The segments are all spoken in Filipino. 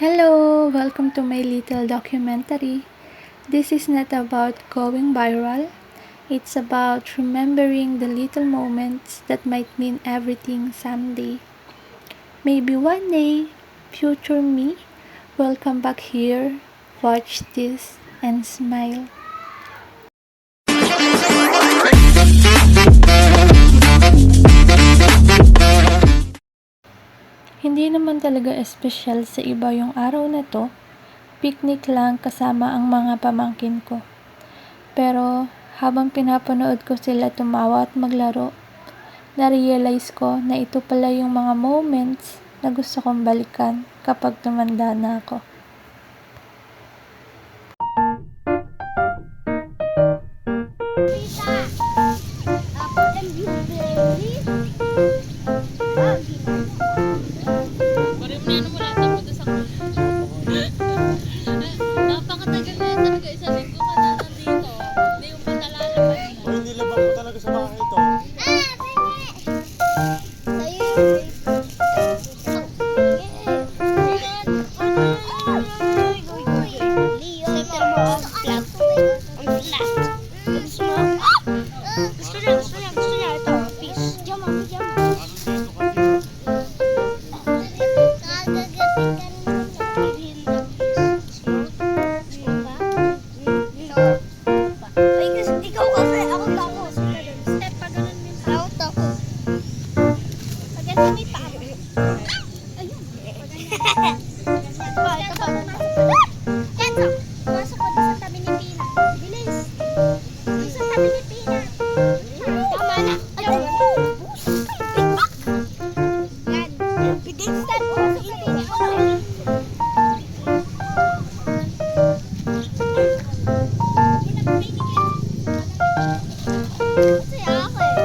Hello! Welcome to my little documentary. This is not about going viral. It's about remembering the little moments that might mean everything someday. Maybe one day, future me will come back here, watch this, and smile. Hindi naman talaga espesyal sa iba yung araw na to. Picnic lang kasama ang mga pamangkin ko. Pero habang pinapanood ko sila tumawa at maglaro, na-realize ko na ito pala yung mga moments na gusto kong balikan kapag tumanda na ako. Napakatagal na talaga, isang linggo ka na nandito. Hindi mo pa nalalabas na. Nilabang ko talaga sa bahay ito. Gusto niya ito, fish. Jama. Ikaw kasi, ako tako. Step pa ganun minsan. Ako tako. Pag ganun may paa. Ayun. Ito pa. Kenzo, pumasok ko doon sa tabi ni Pina. Bilis. Doon sa tabi ni Pina. Tama na. Ayun. Yan. Bilis. Stand mo sa Pina. Masaya ako eh.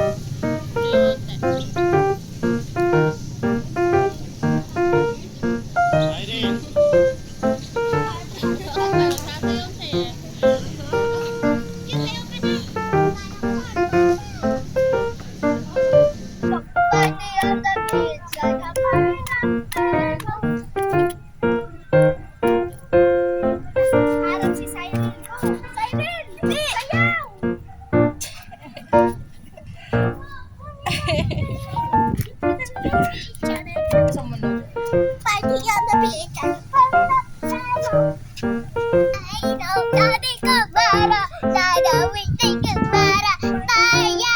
Irene! Tatayo ka eh. Party on the beach, like a pineapple. Harap si Siren. Siren! Hindi! Sayaw! Party on the beach, like a pineapple. I know, daddy kabara, dada we think kabara, taya.